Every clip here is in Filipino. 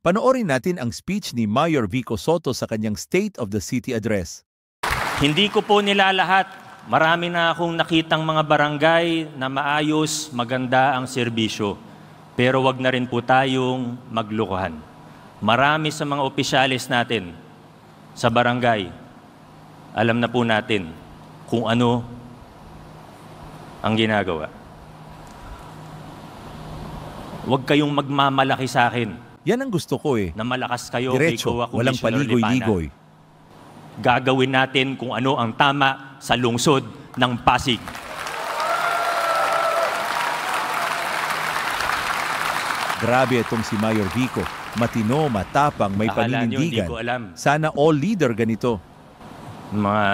Panoorin natin ang speech ni Mayor Vico Sotto sa kanyang State of the City Address. Hindi ko po nilalahat. Marami na akong nakitang mga barangay na maayos, maganda ang serbisyo. Pero wag na rin po tayong maglukuhan. Marami sa mga opisyalis natin sa barangay, alam na po natin kung ano ang ginagawa. Huwag kayong magmamalaki sa akin. Yan ang gusto ko eh. Na malakas kayo, Diretso, walang paligoy-ligoy. Gagawin natin kung ano ang tama sa lungsod ng Pasig. Grabe itong si Mayor Vico. Matino, matapang, may Akala nyo, paninindigan. hindi ko alam. Sana all leader ganito. Mga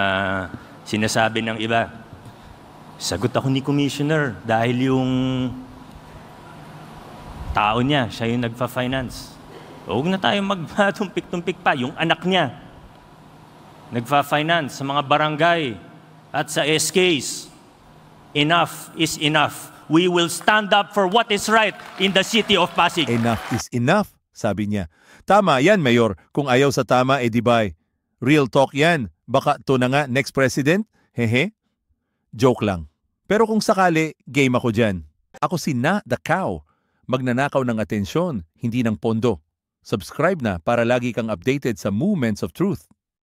sinasabi ng iba, sagot ako ni Commissioner dahil yung tao niya, siya yung nagfa-finance. Huwag na tayo magpatumpik-tumpik pa. Yung anak niya, nagfa-finance sa mga barangay at sa SKs. Enough is enough. We will stand up for what is right in the city of Pasig. Enough is enough, sabi niya. Tama yan, Mayor. Kung ayaw sa tama, edibay. Real talk yan. Baka to na nga next president? Hehe. Joke lang. Pero kung sakali, game ako dyan. Ako si Na the Cow. Magnanakaw ng atensyon, hindi ng pondo. Subscribe na para lagi kang updated sa Moments of Truth.